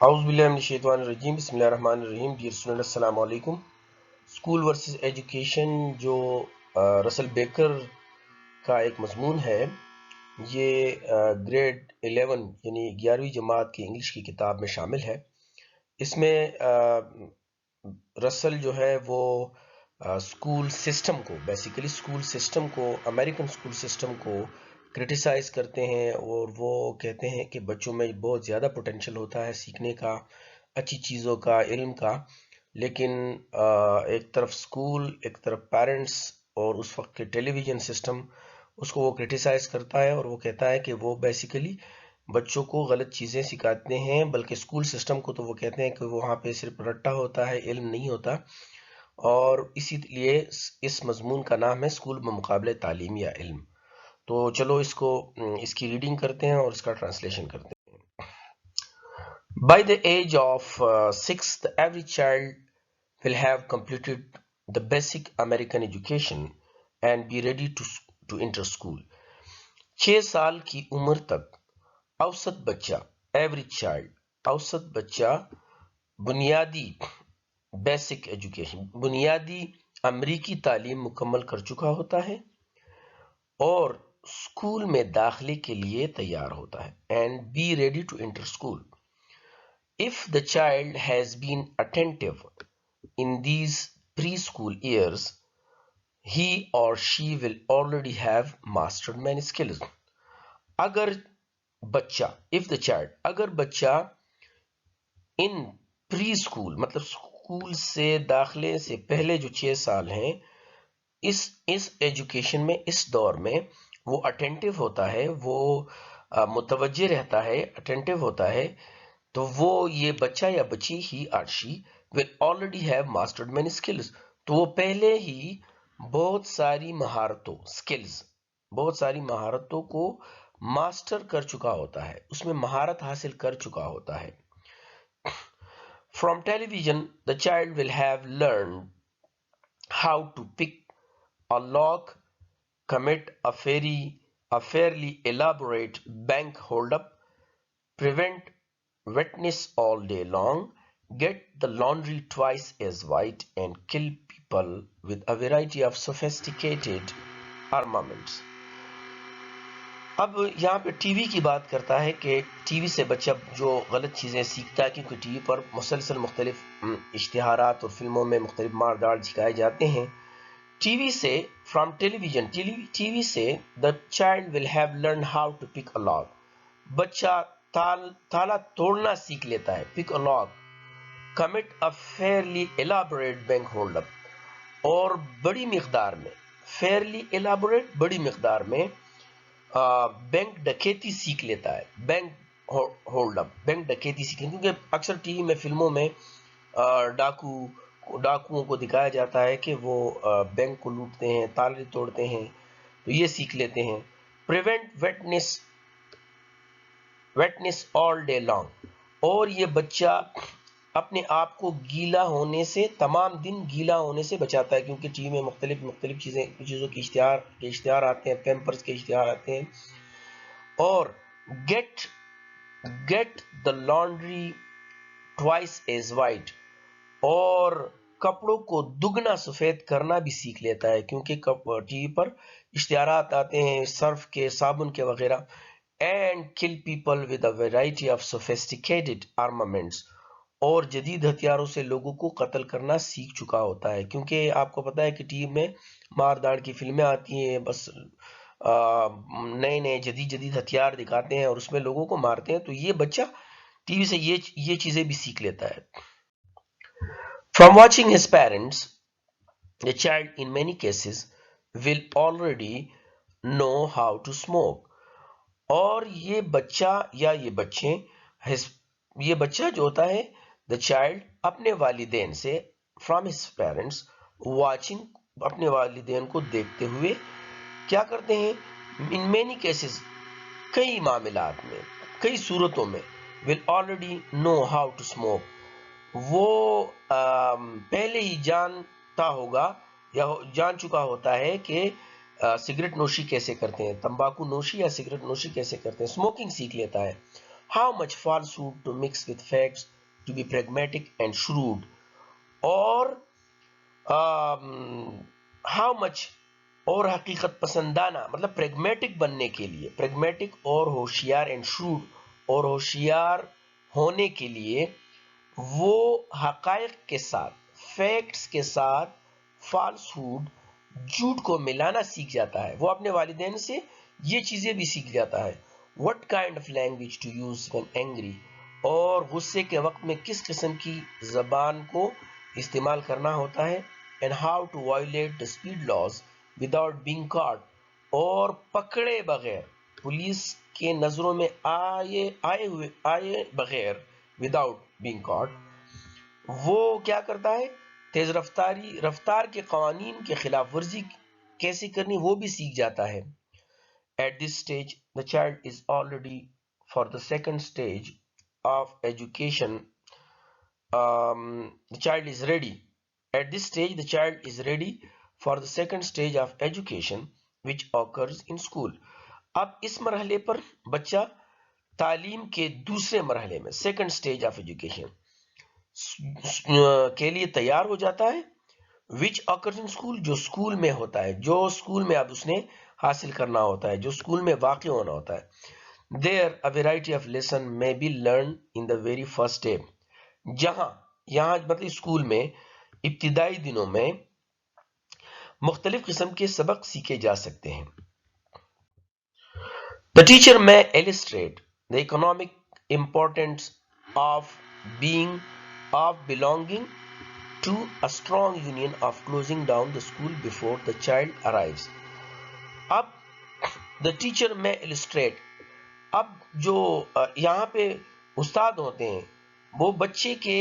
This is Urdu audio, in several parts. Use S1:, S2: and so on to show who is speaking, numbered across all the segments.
S1: اعوذ باللہ من الشیطان الرجیم بسم اللہ الرحمن الرحیم ڈیئر اسٹوڈنٹ السلام علیکم۔ اسکول ورسز ایجوکیشن جو رسل بیکر کا ایک مضمون ہے، یہ گریڈ 11 یعنی 11ویں جماعت کی انگلش کی کتاب میں شامل ہے۔ اس میں رسل جو ہے وہ اسکول سسٹم کو بیسیکلی اسکول سسٹم کو امریکن اسکول سسٹم کو کرٹیسائز کرتے ہیں، اور وہ کہتے ہیں کہ بچوں میں بہت زیادہ پوٹینشیل ہوتا ہے سیکھنے کا، اچھی چیزوں کا، علم کا، لیکن ایک طرف اسکول، ایک طرف پیرنٹس اور اس وقت کے ٹیلی ویژن سسٹم اس کو وہ کرٹیسائز کرتا ہے، اور وہ کہتا ہے کہ وہ بیسیکلی بچوں کو غلط چیزیں سکھاتے ہیں، بلکہ اسکول سسٹم کو تو وہ کہتے ہیں کہ وہاں پہ صرف رٹا ہوتا ہے، علم نہیں ہوتا۔ اور اسی لیے اس مضمون کا نام ہے اسکول بمقابلہ تعلیم یا علم۔ تو چلو اس کی ریڈنگ کرتے ہیں اور اس کا ٹرانسلیشن کرتے ہیں۔ By the age of 6, every child will have completed the basic American education and be ready to enter school. 6 سال کی عمر تک اوسط بچہ ایوریج چائلڈ اوسط بچہ بنیادی بیسک ایجوکیشن بنیادی امریکی تعلیم مکمل کر چکا ہوتا ہے اور اسکول میں داخلے کے لیے تیار ہوتا ہے۔ And be ready to enter school. If the child has been attentive in these preschool years, he or she will already have mastered many skills. اگر بچہ ان پری اسکول مطلب اسکول سے داخلے سے پہلے جو 6 سال ہیں، اس ایجوکیشن میں، اس دور میں وہ اٹینٹیو ہوتا ہے، وہ متوجہ رہتا ہے، اٹینٹیو ہوتا ہے، تو وہ یہ بچہ یا بچی ہی اور شی will already have mastered many skills، تو وہ پہلے ہی بہت ساری مہارتوں کو ماسٹر کر چکا ہوتا ہے، اس میں مہارت حاصل کر چکا ہوتا ہے۔ From television, the child will have learned how to pick a lock, commit a fairly elaborate bank holdup, prevent wetness all day long, get the laundry twice as white, and kill people with a variety of sophisticated armaments. اب یہاں پہ ٹی وی کی بات کرتا ہے کہ ٹی وی سے بچہ جو غلط چیزیں سیکھتا ہے، کیونکہ ٹی وی پر مسلسل مختلف اشتہارات اور فلموں میں مختلف مارداڑ دکھائے جاتے ہیں۔ ٹی وی سے from television T V سے the child will have learn how to pick a lock, بچہ تالا توڑنا سیکھ لیتا ہے، pick a lock, commit a fairly elaborate bank hold up, اور بڑی مقدار میں بینک ڈکیتی سیکھ لیتا ہے، بینک ہولڈ اپ، بینک ڈکیتی سیکھ لیتا ہے، کیونکہ اکثر ٹی وی میں فلموں میں ڈاکوؤں کو دکھایا جاتا ہے کہ وہ بینک کو لوٹتے ہیں، تالے توڑتے ہیں، تو یہ سیکھ لیتے ہیں۔ Prevent wetness all day long, اور یہ بچہ اپنے آپ کو تمام دن گیلا ہونے سے بچاتا ہے، کیونکہ ٹی وی میں مختلف چیزوں کے اشتہار آتے ہیں، پیمپرز کے اشتہار آتے ہیں۔ اور get the laundry twice as white, اور کپڑوں کو دگنا سفید کرنا بھی سیکھ لیتا ہے، کیونکہ ٹی وی پر اشتہارات آتے ہیں سرف کے، صابن کے وغیرہ۔ And kill people with a variety of sophisticated armaments, اور جدید ہتھیاروں سے لوگوں کو قتل کرنا سیکھ چکا ہوتا ہے، کیونکہ آپ کو پتا ہے کہ ٹی وی میں مار داڑ کی فلمیں آتی ہیں، بس نئے جدید ہتھیار دکھاتے ہیں اور اس میں لوگوں کو مارتے ہیں، تو یہ بچہ ٹی وی سے یہ چیزیں بھی سیکھ لیتا ہے۔ From watching his parents, the child in many cases will already know how to smoke. اور یہ بچہ یا یہ بچہ جو ہوتا ہے the child اپنے والدین سے from his parents watching اپنے والدین کو دیکھتے ہوئے کیا کرتے ہیں، in many cases کئی معاملات میں، کئی صورتوں میں will already know how to smoke، وہ پہلے ہی جانتا ہوگا یا جان چکا ہوتا ہے کہ سگریٹ نوشی کیسے کرتے ہیں، تمباکو نوشی یا سگریٹ نوشی کیسے کرتے ہیں، اسموکنگ سیکھ لیتا ہے۔ how much falsehood to mix with facts to be pragmatic and shrewd, اور how much اور حقیقت پسندانہ مطلب پریگمیٹک بننے کے لیے، پریگمیٹک اور ہوشیار اینڈ شروڈ اور ہوشیار ہونے کے لیے وہ حقائق کے ساتھ، فیکٹس کے ساتھ فالسہوڈ، جھوٹ کو ملانا سیکھ جاتا ہے. وہ اپنے والدین سے یہ چیزیں بھی سیکھ جاتا ہے. what kind of language to use when angry، اور غصے کے وقت میں کس قسم کی زبان کو استعمال کرنا ہوتا ہے. and how to violate the speed laws without being caught، اور پکڑے بغیر، پولیس کے نظروں میں آئے بغیر without being caught، وہ کیا کرتا ہے، تیز رفتار کے قوانین کے خلاف ورزی کیسے کرنی وہ بھی سیکھ جاتا ہے. At this stage the child is already for the second stage of education. The child is ready. At this stage the child is ready for the second stage of education which occurs in school. اب اس مرحلے پر بچہ تعلیم کے دوسرے مرحلے میں سیکنڈ سٹیج آف ایجوکیشن کے لیے تیار ہو جاتا ہے. which occurs in school، جو اسکول میں ہوتا ہے، جو اسکول میں اب اس نے حاصل کرنا ہوتا ہے، جو اسکول میں واقع ہونا ہوتا ہے. there a variety of lesson may be learned in the very first day، یہاں مطلب اسکول میں ابتدائی دنوں میں مختلف قسم کے سبق سیکھے جا سکتے ہیں. The teacher may illustrate the economic importance of belonging to a strong union of closing down the school before the child arrives. اب the teacher may illustrate، اب جو یہاں پہ استاد ہوتے ہیں وہ بچے کے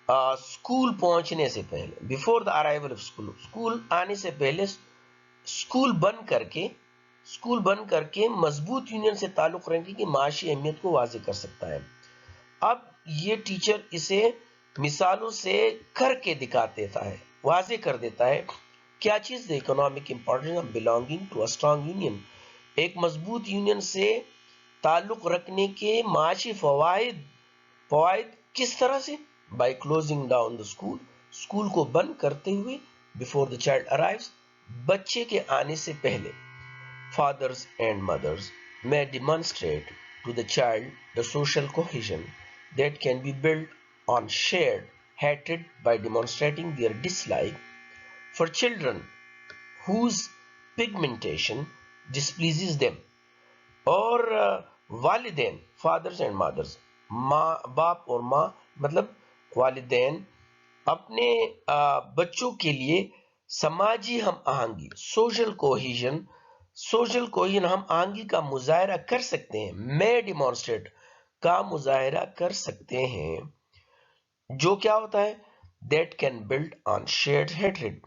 S1: اسکول پہنچنے سے پہلے، before the arrival of school، school آنے سے پہلے اسکول بند کر کے مضبوط یونین سے تعلق رکھنے کی معاشی اہمیت کو واضح کر سکتا ہے. اب یہ ٹیچر اسے مثالوں سے کر کے دکھا دیتا ہے، واضح کر دیتا ہے. کیا چیز؟ the economic importance of belonging to a strong union، ایک مضبوط یونین سے تعلق رکھنے کے معاشی فوائد کس طرح سے؟ by closing down the school، school کو بند کرتے ہوئے، before the child arrives، بچے کے آنے سے پہلے. fathers and mothers may demonstrate to the child the social cohesion that can be built on shared hatred by demonstrating their dislike for children whose pigmentation displeases them. اور والدین، fathers and mothers، باپ اور ماں مطلب والدین، اپنے بچوں کے لیے سماجی ہم آہنگی، سوشل کوہیژن ہم آہنگی کا مظاہرہ کر سکتے ہیں. میں ڈیمانسٹریٹ کا مظاہرہ کر سکتے ہیں، جو کیا ہوتا ہے؟ That can build on shared hatred,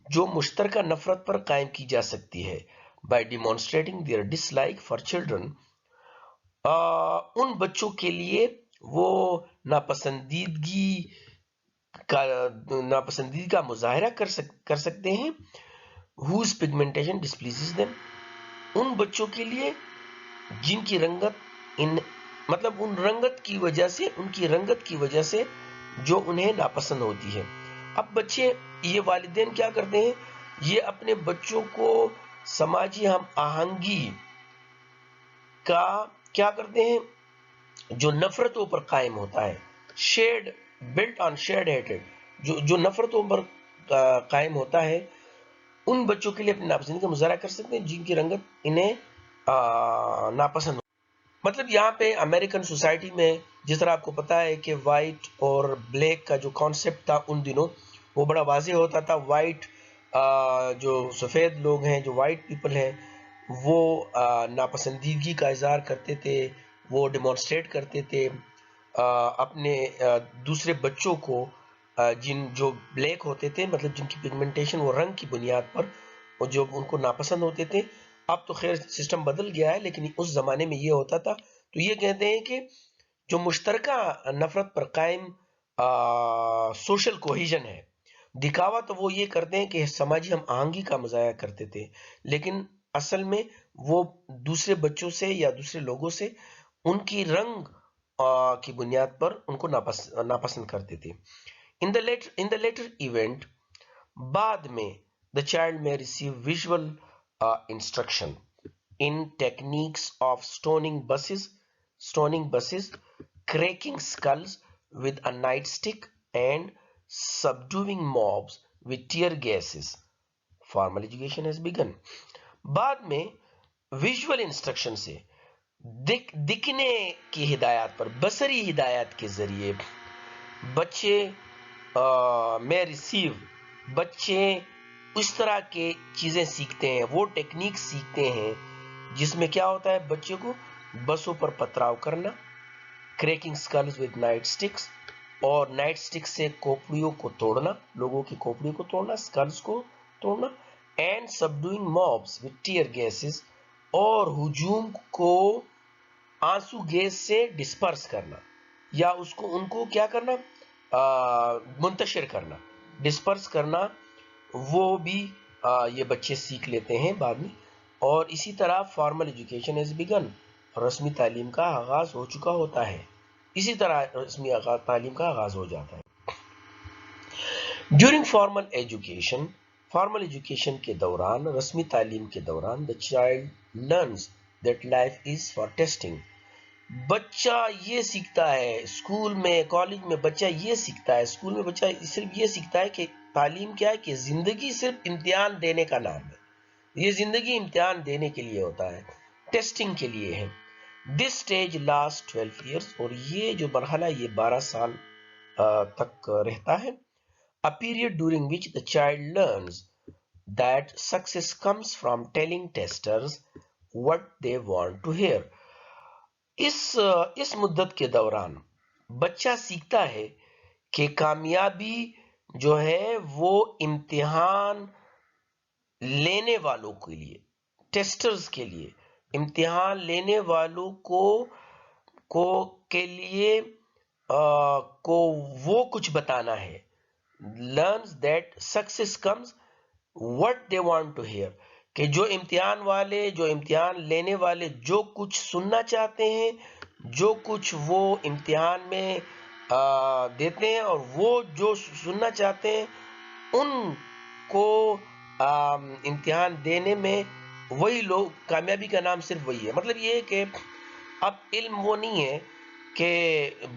S1: جو مشترکہ نفرت پر قائم کی جا سکتی ہے. By demonstrating their dislike for children, ان بچوں کے لیے وہ ناپسندیدگی کا مظاہرہ کر سکتے ہیں. whose pigmentation displeases them، ان بچوں کے لیے جن کی رنگت مطلب ان کی رنگت کی وجہ سے جو انہیں ناپسند ہوتی ہے. اب بچے، یہ والدین کیا کرتے ہیں؟ یہ اپنے بچوں کو سماجی ہم آہنگی کا کیا کرتے ہیں جو نفرتوں پر قائم ہوتا ہے، shed built on shed hated, جو نفرتوں پر قائم ہوتا ہے، ان بچوں کے لیے اپنی ناپسندی کا مظاہرہ کر سکتے ہیں جن کی رنگت انہیں ناپسند ہو. مطلب یہاں پہ امریکن سوسائٹی میں جس طرح آپ کو پتا ہے کہ وائٹ اور بلیک کا جو کانسیپٹ تھا ان دنوں وہ بڑا واضح ہوتا تھا. وائٹ جو سفید لوگ ہیں، جو وائٹ پیپل ہیں، وہ ناپسندیدگی کا اظہار کرتے تھے، وہ ڈیمانسٹریٹ کرتے تھے اپنے دوسرے بچوں کو جو بلیک ہوتے تھے، مطلب جن کی پگمنٹیشن وہ رنگ کی بنیاد پر اور جو ان کو ناپسند ہوتے تھے. اب تو خیر سسٹم بدل گیا ہے، لیکن اس زمانے میں یہ ہوتا تھا. تو یہ کہتے ہیں کہ جو مشترکہ نفرت پر قائم سوشل کوہیژن ہے، دکھاوا تو وہ یہ کرتے ہیں کہ سماجی ہم آہنگی کا مظاہرہ کرتے تھے، لیکن اصل میں وہ دوسرے بچوں سے یا دوسرے لوگوں سے ان کی رنگ کی بنیاد پر ان کو ناپسند کرتے تھے. In the later event, بعد میں the child may receive visual instruction in techniques of stoning buses, cracking skulls with a nightstick, and subduing mobs with tear gases. Formal education has begun. بعد میں ویژول انسٹرکشن سے دکھنے کی ہدایات پر بصری ہدایات کے ذریعے بچے میں ریسیو بچے اس طرح کے چیزیں سیکھتے ہیں، وہ ٹیکنیک سیکھتے ہیں جس میں کیا ہوتا ہے، بچے کو بسوں پر پتھراؤ کرنا، cracking skills with night sticks, اور نائٹ سٹک سے کھوپڑیوں کو توڑنا، لوگوں کی کھوپڑیوں کو توڑنا، سکلز کو توڑنا، اینڈ سبڈوئنگ مابس ود ٹیئر گیسز، اور ہجوم کو آنسو گیس سے ڈسپرس کرنا، یا ان کو کیا کرنا، منتشر کرنا، ڈسپرس کرنا، وہ بھی یہ بچے سیکھ لیتے ہیں بعد میں. اور اسی طرح فارمل ایجوکیشن ہیز بیگن، رسمی تعلیم کا آغاز ہو چکا ہوتا ہے، اسی طرح رسمی تعلیم کا آغاز ہو جاتا ہے. ڈیورنگ فارمل ایجوکیشن کے دوران، رسمی تعلیم کے دوران، the child learns that life is for testing. بچہ یہ سیکھتا ہے، اسکول میں کالج میں بچہ یہ سیکھتا ہے، اسکول میں بچہ صرف یہ سیکھتا ہے کہ تعلیم کیا ہے، کہ زندگی صرف امتحان دینے کا نام ہے، یہ زندگی امتحان دینے کے لیے ہوتا ہے، ٹیسٹنگ کے لیے ہے. دس اسٹیج لاسٹ 12 ایئرس، اور یہ جو مرحلہ یہ 12 سال تک رہتا ہے. A period during which the child learns that success comes from telling testers what they want to hear. اس مدت کے دوران بچہ سیکھتا ہے کہ کامیابی جو ہے وہ امتحان لینے والوں کے لیے، ٹیسٹرز کے لیے، امتحان لینے والوں کے لیے کو وہ کچھ بتانا ہے. Learns that success comes what they want to hear، کہ جو امتحان لینے والے جو کچھ سننا چاہتے ہیں، جو کچھ وہ امتحان میں دیتے ہیں، اور وہ جو سننا چاہتے ہیں ان کو امتحان دینے میں وہی لوگ، کامیابی کا نام صرف وہی ہے. مطلب یہ ہے کہ اب علم وہ نہیں ہے کہ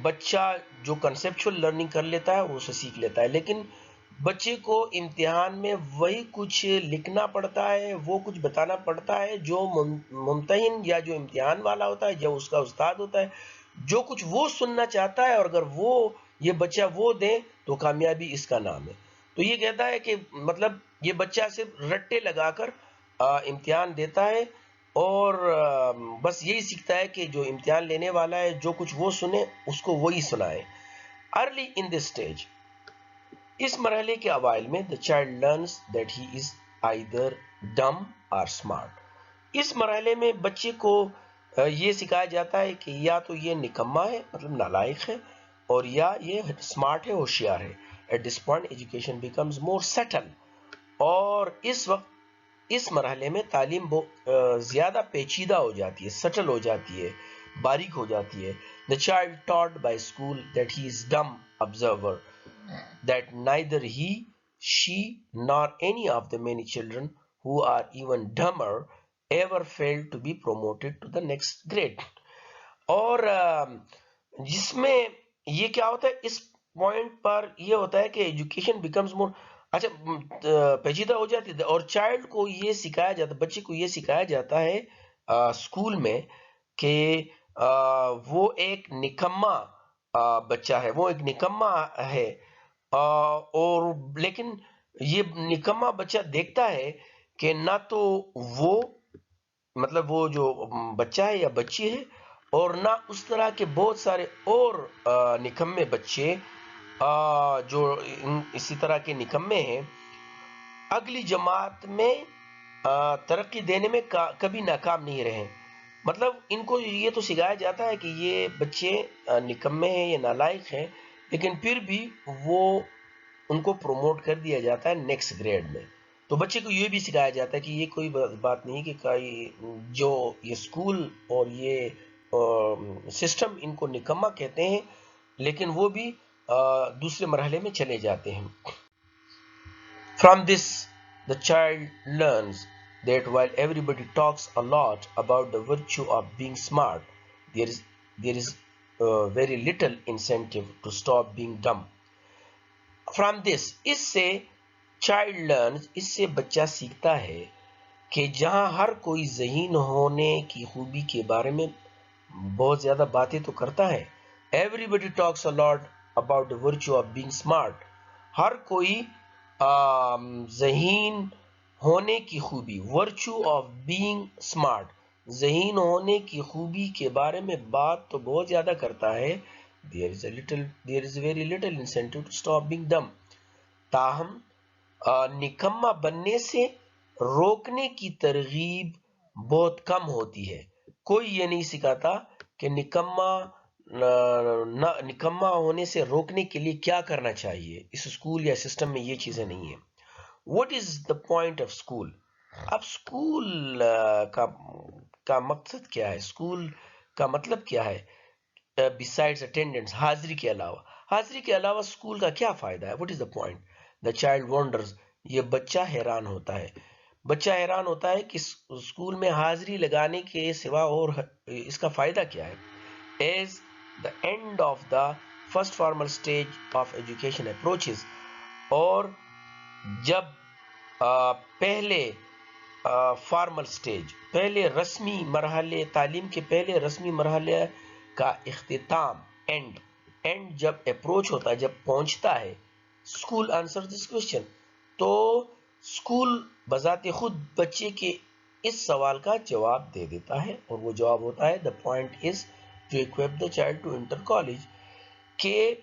S1: بچہ جو کنسیپچول لرننگ کر لیتا ہے وہ اسے سیکھ لیتا ہے، لیکن بچے کو امتحان میں وہی کچھ لکھنا پڑتا ہے، وہ کچھ بتانا پڑتا ہے جو ممتحن یا جو امتحان والا ہوتا ہے، جو اس کا استاد ہوتا ہے، جو کچھ وہ سننا چاہتا ہے، اور اگر وہ یہ بچہ وہ دے تو کامیابی اس کا نام ہے. تو یہ کہتا ہے کہ مطلب یہ بچہ صرف رٹے لگا کر امتحان دیتا ہے، اور بس یہی سیکھتا ہے کہ جو امتحان لینے والا ہے جو کچھ وہ سنے اس کو وہی سنائے. ارلی ان دس اسٹیج، اس مرحلے کے اوائل میں the child learns that he is either dumb or smart. اس مرحلے میں بچے کو یہ سکھایا جاتا ہے کہ یا تو یہ نکما ہے، مطلب نالائق ہے، اور یا یہ سمارٹ ہے، ہوشیار ہے. At this point education becomes more subtle، اور اس وقت اس مرحلے میں تعلیم زیادہ پیچیدہ ہو جاتی ہے، سٹل ہو جاتی ہے، باریک ہو جاتی ہے. The child taught by school that he is dumb observer، that neither he, she, nor any of the many children who are even dumber ever failed to be promoted to the next grade. اور جس میں یہ کیا ہوتا ہے، اس پوائنٹ پر یہ ہوتا ہے کہ ایجوکیشن بیکمز مور، اچھا پیچیدہ ہو جاتی ہے، اور چائلڈ کو یہ سکھایا جاتا ہے، بچے کو یہ سکھایا جاتا ہے اسکول میں کہ وہ ایک نکما بچہ ہے، وہ ایک نکما ہے، اور لیکن یہ نکما بچہ دیکھتا ہے کہ نہ تو وہ مطلب وہ جو بچہ ہے یا بچی ہے، اور نہ اس طرح کے بہت سارے اور نکمے بچے جو اسی طرح کے نکمے ہیں اگلی جماعت میں ترقی دینے میں کبھی ناکام نہیں رہے. مطلب ان کو یہ تو سکھایا جاتا ہے کہ یہ بچے نکمے ہیں، یہ نالائق ہیں، لیکن پھر بھی وہ ان کو پروموٹ کر دیا جاتا ہے نیکسٹ گریڈ میں. تو بچے کو یہ بھی سکھایا جاتا ہے کہ یہ کوئی بات نہیں کہ جو یہ اسکول اور یہ سسٹم ان کو نکما کہتے ہیں، لیکن وہ بھی دوسرے مرحلے میں چلے جاتے ہیں. From this, the child learns that while everybody talks a lot about the virtue of being smart, there is very little incentive to stop being dumb. From this, اس سے child learns، اس سے بچہ سیکھتا ہے کہ جہاں ہر کوئی ذہین ہونے کی خوبی کے بارے میں بہت زیادہ باتیں تو کرتا ہے. Everybody talks a lot about the virtue of being smart. ہر کوئی ذہین ہونے کی خوبی، virtue of being smart، ذہین ہونے کی خوبی کے بارے میں بات تو بہت زیادہ کرتا ہے. there is very little incentive to stop being dumb. تاہم نکما بننے سے روکنے کی ترغیب بہت کم ہوتی ہے. کوئی یہ نہیں سکھاتا کہ نکما ہونے سے روکنے کے لیے کیا کرنا چاہیے. اس اسکول یا سسٹم میں یہ چیزیں نہیں ہیں. What is the point of school؟ اب اسکول کا مقصد کیا ہے، اسکول کا مطلب کیا ہے؟ besides attendance، حاضری کے علاوہ، حاضری کے علاوہ اسکول کا کیا فائدہ ہے؟ What is the point؟ The child wonders، یہ بچہ حیران ہوتا ہے. بچہ حیران ہوتا ہے کہ اسکول میں حاضری لگانے کے سوا اور اس کا فائدہ کیا ہے. As the end of the first formal stage of education approaches، اور جب پہلے فارمل سٹیج، پہلے رسمی مرحلے، تعلیم کے پہلے رسمی مرحلے کا اختتام، اینڈ جب اپروچ ہوتا ہے، جب پہنچتا ہے، اسکول آنسر دس کوشچن، تو اسکول بذات خود بچے کے اس سوال کا جواب دے دیتا ہے، اور وہ جواب ہوتا ہے the point is to equip the child to enter college، کہ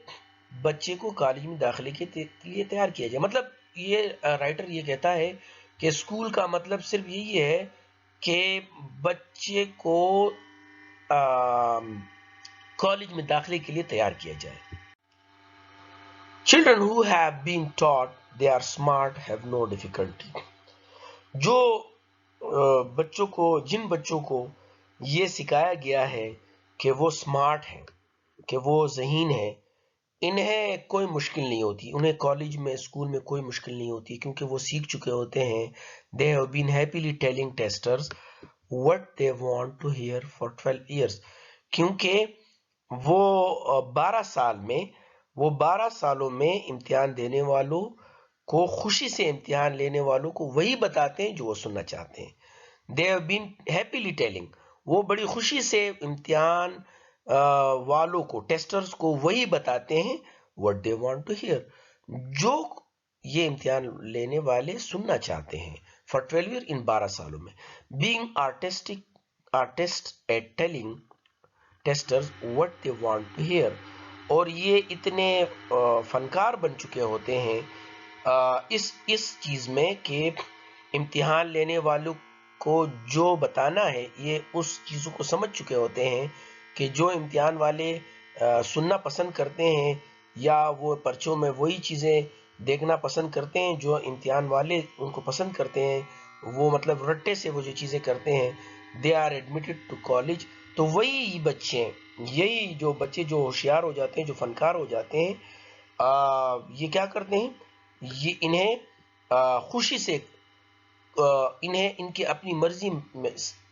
S1: بچے کو کالج میں داخلے کے لیے تیار کیا جائے. مطلب یہ رائٹر یہ کہتا ہے کہ اسکول کا مطلب صرف یہی ہے کہ بچے کو کالج میں داخلے کے لیے تیار کیا جائے. Children who have been taught they are smart have no difficulty. جو بچوں کو، جن بچوں کو یہ سکھایا گیا ہے کہ وہ سمارٹ ہیں، کہ وہ ذہین ہیں، انہیں کوئی مشکل نہیں ہوتی، انہیں کالج میں، اسکول میں کوئی مشکل نہیں ہوتی، کیونکہ وہ سیکھ چکے ہوتے ہیں. They have been happily telling testers what they want to hear for 12 years، کیونکہ وہ 12 سالوں میں امتحان دینے والوں کو، خوشی سے امتحان لینے والوں کو وہی بتاتے ہیں جو وہ سننا چاہتے ہیں. They have been happily telling، وہ بڑی خوشی سے امتحان والوں کو، ٹیسٹرز کو وہی بتاتے ہیں what they want to hear، جو یہ امتحان لینے والے سننا چاہتے ہیں. For 12 years، ان 12 سالوں میں. Being artists at telling testers what they want to hear، اور یہ اتنے فنکار بن چکے ہوتے ہیں اس چیز میں کہ امتحان لینے والوں کو جو بتانا ہے، یہ اس چیزوں کو سمجھ چکے ہوتے ہیں کہ جو امتحان والے سننا پسند کرتے ہیں، یا وہ پرچوں میں وہی چیزیں دیکھنا پسند کرتے ہیں جو امتحان والے ان کو پسند کرتے ہیں، وہ مطلب رٹے سے وہ جو چیزیں کرتے ہیں. They are admitted to college، تو وہی بچے، یہی جو بچے جو ہوشیار ہو جاتے ہیں، جو فنکار ہو جاتے ہیں، یہ کیا کرتے ہیں، یہ انہیں خوشی سے، انہیں ان کے اپنی مرضی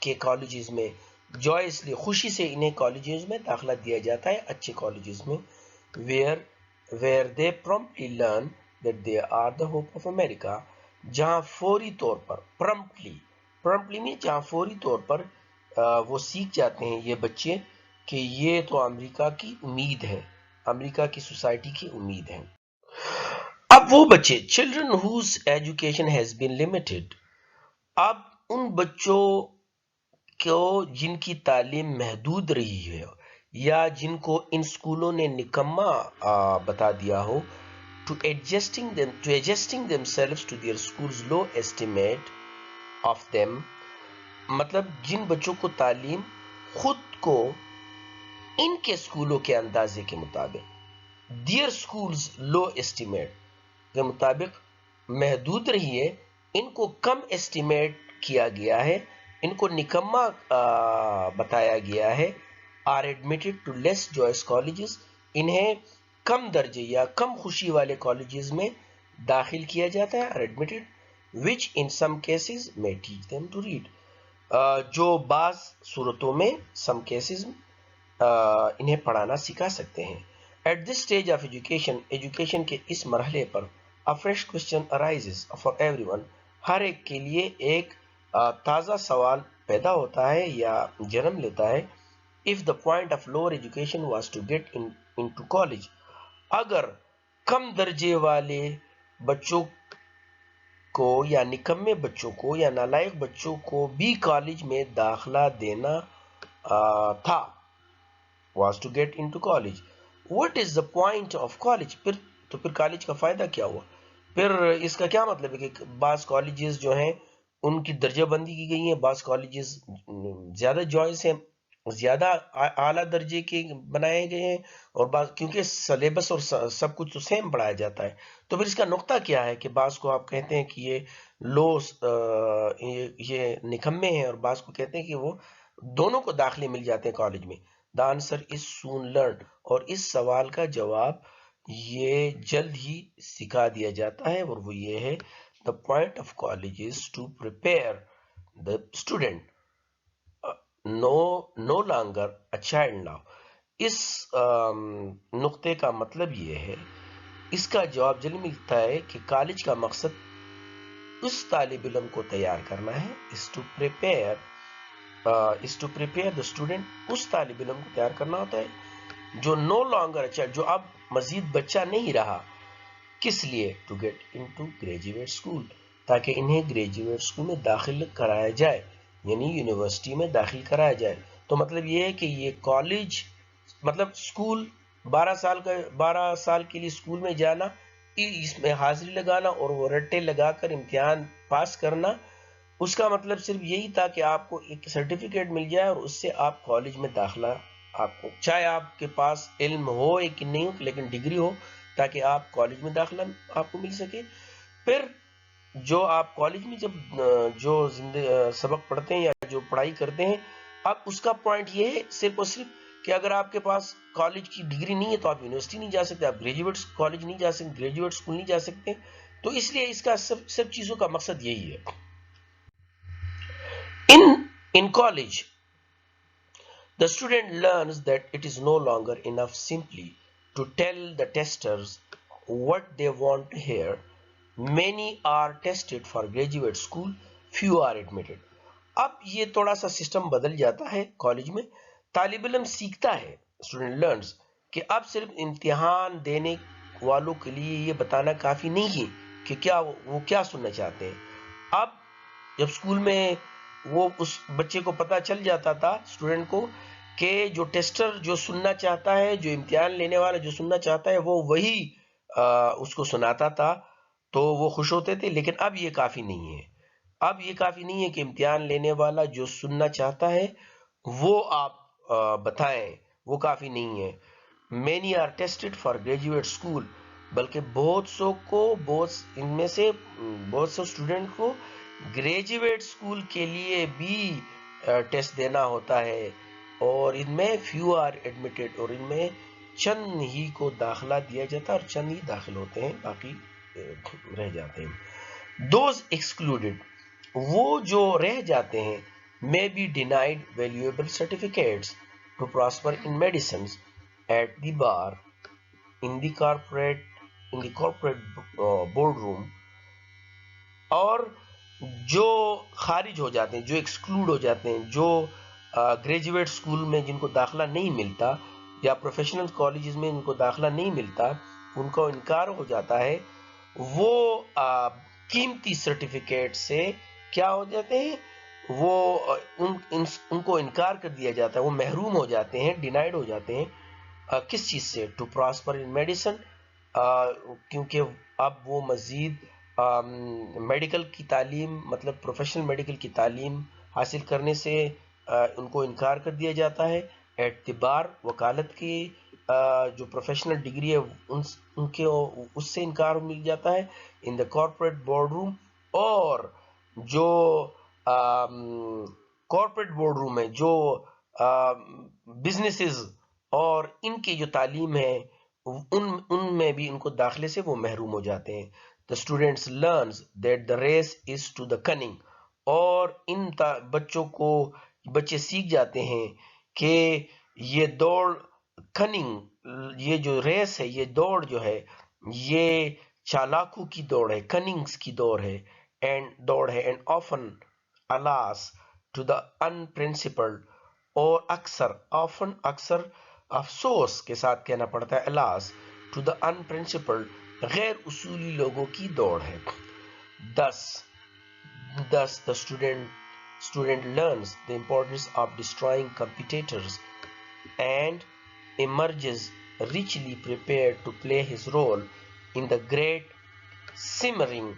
S1: کے کالجز میں جوائسلی، خوشی سے انہیں کالجز میں داخلہ دیا جاتا ہے، اچھے کالجز میں. where they promptly learn that they are the hope of America، جہاں فوری طور پر، promptly میں جہاں فوری طور پر وہ سیکھ جاتے ہیں یہ بچے کہ یہ تو امریکہ کی امید ہے، امریکہ کی سوسائٹی کی امید ہے. اب وہ بچے children whose education has been limited، اب ان بچوں کو جن کی تعلیم محدود رہی ہے، یا جن کو ان اسکولوں نے نکما بتا دیا ہو، to adjusting themselves to their school's low estimate of them، مطلب جن بچوں کو تعلیم خود کو ان کے اسکولوں کے اندازے کے مطابق، their school's low estimate کے مطابق محدود رہی ہے، ان کو کم ایسٹیمیٹ کیا گیا ہے، ان کو نکما بتایا گیا ہے. are admitted to less joyous colleges. انہیں کم درجے یا کم خوشی والے کالجز میں داخل کیا جاتا ہے, are admitted, which in some cases may teach them to read. جو بعض صورتوں میں some cases انہیں پڑھانا سکھا سکتے ہیں. At this stage of education کے اس مرحلے پر a fresh question arises for everyone. ہر ایک کے لیے ایک تازہ سوال پیدا ہوتا ہے یا جنم لیتا ہے. If the point of lower education was to get into college, اگر کم درجے والے بچوں کو یا نکمے بچوں کو یا نالائق بچوں کو بھی کالج میں داخلہ دینا تھا, was to get into college. What is the point of college? پھر کالج کا فائدہ کیا ہوا؟ پھر اس کا کیا مطلب ہے کہ بعض کالجز جو ہیں ان کی درجہ بندی کی گئی ہیں, بعض کالجز زیادہ جوائز ہیں, زیادہ اعلیٰ درجے کے بنائے گئے ہیں, اور بعض کیونکہ سلیبس اور سب کچھ تو سیم پڑھایا جاتا ہے. تو پھر اس کا نقطہ کیا ہے کہ بعض کو آپ کہتے ہیں کہ یہ نکمے ہیں, اور بعض کو کہتے ہیں کہ وہ دونوں کو داخلے مل جاتے ہیں کالج میں. The answer is soon learned. اور اس سوال کا جواب یہ جلد ہی سکھا دیا جاتا ہے, اور وہ یہ ہے the point of college is to prepare the student, no longer a child now. اس نقطے کا مطلب یہ ہے, اس کا جواب جلد ملتا ہے کہ کالج کا مقصد اس طالب علم کو تیار کرنا ہے, is to prepare the student, اس طالب علم کو تیار کرنا ہوتا ہے جو no longer a child, جو اب مزید بچہ نہیں رہا. کس لیے؟ to get into graduate school, تاکہ انہیں گریجویٹ اسکول میں داخل کرایا جائے, یعنی یونیورسٹی میں داخل کرایا جائے. تو مطلب یہ ہے کہ یہ کالج مطلب اسکول 12 سال کے لیے اسکول میں جانا, اس میں حاضری لگانا اور وہ رٹے لگا کر امتحان پاس کرنا, اس کا مطلب صرف یہی تھا کہ آپ کو ایک سرٹیفکیٹ مل جائے اور اس سے آپ کالج میں داخلہ, آپ کو چاہے آپ کے پاس علم ہو کہ نہیں ہو, لیکن ڈگری ہو, تاکہ آپ کالج میں داخلہ آپ کو مل سکے. پھر جو آپ کالج میں جب جو سبق پڑھتے ہیں یا جو پڑھائی کرتے ہیں, اب اس کا پوائنٹ یہ ہے صرف اور صرف کہ اگر آپ کے پاس کالج کی ڈگری نہیں ہے تو آپ یونیورسٹی نہیں جا سکتے, آپ گریجویٹ کالج نہیں جا سکتے, گریجویٹ اسکول نہیں جا سکتے. تو اس لیے اس کا سب چیزوں کا مقصد یہی ہے. In college, the student learns that it is no longer enough simply to tell the testers what they want to hear. Many are tested for graduate school, few are admitted. اب یہ تھوڑا سا سسٹم بدل جاتا ہے کالج میں. طالب علم سیکھتا ہے, student learns, کہ اب صرف امتحان دینے والوں کے لیے یہ بتانا کافی نہیں ہے کہ وہ کیا سننا چاہتے ہیں. اب جب اسکول میں وہ اس بچے کو پتا چل جاتا تھا, اسٹوڈنٹ کو, کہ جو ٹیسٹر جو سننا چاہتا ہے, جو امتحان لینے والا جو سننا چاہتا ہے وہ وہی اس کو سناتا تھا, تو وہ خوش ہوتے تھے. لیکن اب یہ کافی نہیں ہے. اب یہ کافی نہیں ہے کہ امتحان لینے والا جو سننا چاہتا ہے وہ آپ بتائیں, وہ کافی نہیں ہے. Many are tested for graduate school, بلکہ ان میں سے بہت سے اسٹوڈنٹ کو گریجویٹ اسکول کے لیے بھی ٹیسٹ دینا ہوتا ہے, اور ان میں few are admitted, اور ان میں چند ہی کو داخلہ دیا جاتا ہے اور چند ہی داخل ہوتے ہیں, باقی رہ جاتے ہیں. Those excluded, وہ جو رہ جاتے ہیں, may be denied valuable certificates to prosper in medicines, at the bar, in the corporate boardroom. اور جو خارج ہو جاتے ہیں, جو ایکسکلوڈ ہو جاتے ہیں, جو گریجویٹ اسکول میں جن کو داخلہ نہیں ملتا یا پروفیشنل کالجز میں ان کو داخلہ نہیں ملتا, ان کو انکار ہو جاتا ہے, وہ قیمتی سرٹیفکیٹ سے کیا ہو جاتے ہیں, وہ ان کو انکار کر دیا جاتا ہے, وہ محروم ہو جاتے ہیں, ڈینائڈ ہو جاتے ہیں. کس چیز سے؟ ٹو پراسپر ان میڈیسن, کیونکہ اب وہ مزید میڈیکل کی تعلیم, مطلب پروفیشنل میڈیکل کی تعلیم حاصل کرنے سے ان کو انکار کر دیا جاتا ہے. ایٹ دی بار, وکالت کی جو پروفیشنل ڈگری ہے ان کے اس سے انکار مل جاتا ہے. ان دا کارپوریٹ بورڈ روم, اور جو کارپوریٹ بورڈ روم ہے, جو بزنسز اور ان کی جو تعلیم ہے ان میں بھی ان کو داخلے سے وہ محروم ہو جاتے ہیں. The students learns that the race is to the cunning. اور ان بچے سیکھ جاتے ہیں کہ یہ دوڑ کننگ، یہ جو ریس ہے، یہ دوڑ جو ہے یہ چالاکوں کی دوڑ ہے، کننگز کی دوڑ ہے، and often alas to the unprincipled. اور اکثر افسوس کے ساتھ کہنا پڑتا ہے alas to the unprincipled، غیر اصولی لوگوں کی دوڑ ہے. Thus the student learns the importance of destroying competitors and emerges richly prepared to play his role in the great simmering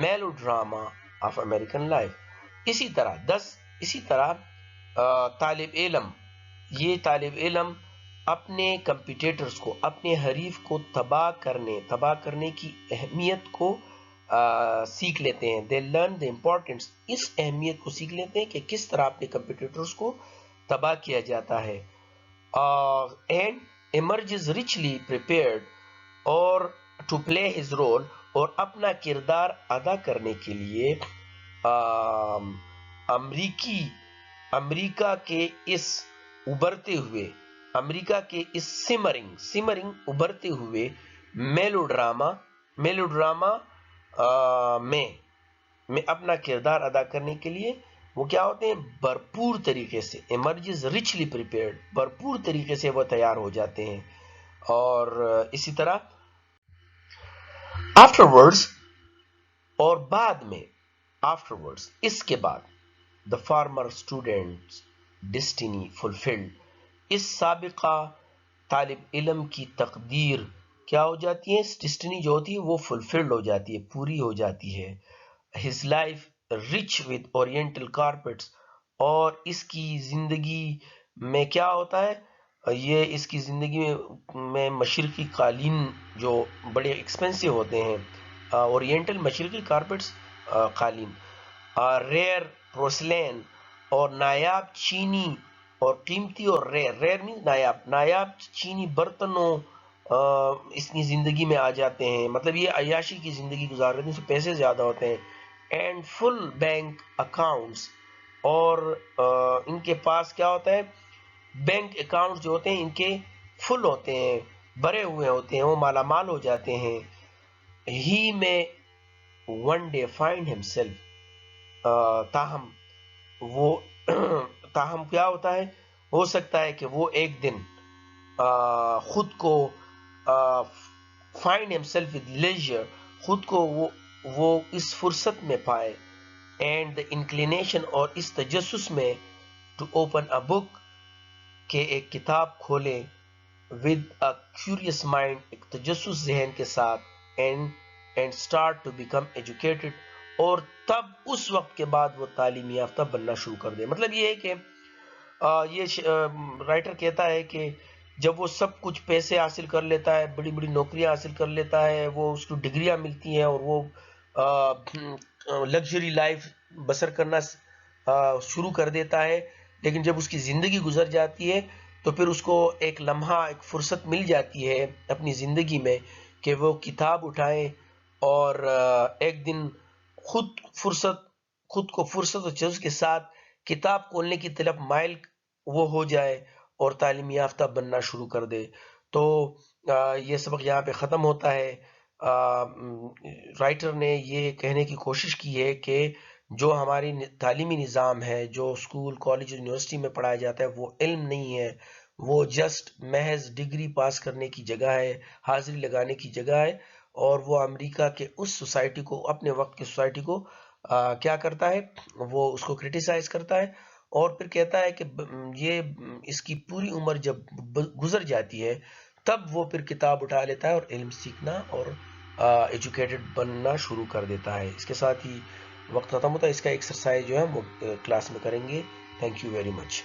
S1: melodrama of American life. اسی طرح طالب علم اپنے کمپیٹیٹرز کو، اپنے حریف کو تباہ کرنے کی اہمیت کو سیکھ لیتے ہیں. They learn the importance، اس اہمیت کو سیکھ لیتے ہیں کہ کس طرح اپنے کمپیٹیٹرز کو تباہ کیا جاتا ہے. And emerges richly prepared اور to play his role، اور اپنا کردار ادا کرنے کے لیے امریکہ کے اس سمرنگ ابھرتے ہوئے میلوڈراما میں اپنا کردار ادا کرنے کے لیے وہ کیا ہوتے ہیں؟ بھرپور طریقے سے، ایمرجز ریچلی پریپیئرڈ، بھرپور طریقے سے وہ تیار ہو جاتے ہیں. اور اسی طرح afterwards، اور بعد میں afterwards، اس کے بعد the former student's destiny fulfilled، اس سابقہ طالب علم کی تقدیر کیا ہو جاتی ہے؟ ڈسٹنی جو ہوتی ہے وہ fulfilled ہو جاتی ہے، پوری ہو جاتی ہے. his life rich with oriental carpets، اور اس کی زندگی میں کیا ہوتا ہے؟ یہ اس کی زندگی میں مشرقی قالین جو بڑے ایکسپینسو ہوتے ہیں، اورینٹل مشرقی کارپیٹس قالین، ریئر پروسلین اور نایاب چینی اور قیمتی اور ریئر مینز نایاب چینی برتنوں اس کی زندگی میں آ جاتے ہیں. مطلب یہ عیاشی کی زندگی گزار رہے ہیں، اس سے پیسے زیادہ ہوتے ہیں. اینڈ فل بینک اکاؤنٹس، اور ان کے پاس کیا ہوتا ہے؟ بینک اکاؤنٹ جو ہوتے ہیں ان کے فل ہوتے ہیں، بھرے ہوئے ہوتے ہیں، وہ مالا مال ہو جاتے ہیں. He may one day find himself، تاہم کیا ہوتا ہے؟ ہو سکتا ہے کہ وہ ایک دن خود کو find himself with leisure، خود کو وہ اس فرصت میں پائے، and the inclination اور اس تجسس میں to open a book، کہ ایک کتاب کھولے، with a curious mind، ایک تجسس ذہن کے ساتھ، and start to become educated، اور تب اس وقت کے بعد وہ تعلیم یافتہ بننا شروع کر دے. مطلب یہ ہے کہ یہ رائٹر کہتا ہے کہ جب وہ سب کچھ پیسے حاصل کر لیتا ہے، بڑی بڑی نوکریاں حاصل کر لیتا ہے، وہ اس کو ڈگریاں ملتی ہیں اور وہ لگژری لائف بسر کرنا شروع کر دیتا ہے، لیکن جب اس کی زندگی گزر جاتی ہے تو پھر اس کو ایک لمحہ، ایک فرصت مل جاتی ہے اپنی زندگی میں کہ وہ کتاب اٹھائیں اور ایک دن خود کو فرصت اور جذب کے ساتھ کتاب کھولنے کی طرف مائل وہ ہو جائے اور تعلیم یافتہ بننا شروع کر دے. تو یہ سبق یہاں پہ ختم ہوتا ہے. رائٹر نے یہ کہنے کی کوشش کی ہے کہ جو ہماری تعلیمی نظام ہے، جو اسکول، کالج، یونیورسٹی میں پڑھایا جاتا ہے، وہ علم نہیں ہے، وہ جسٹ محض ڈگری پاس کرنے کی جگہ ہے، حاضری لگانے کی جگہ ہے. اور وہ امریکہ کے اس سوسائٹی کو، اپنے وقت کی سوسائٹی کو کیا کرتا ہے؟ وہ اس کو کرٹیسائز کرتا ہے اور پھر کہتا ہے کہ یہ اس کی پوری عمر جب گزر جاتی ہے تب وہ پھر کتاب اٹھا لیتا ہے اور علم سیکھنا اور ایجوکیٹڈ بننا شروع کر دیتا ہے. اس کے ساتھ ہی وقت ختم ہوتا ہے. اس کا ایکسرسائز جو ہے وہ کلاس میں کریں گے. Thank you very much.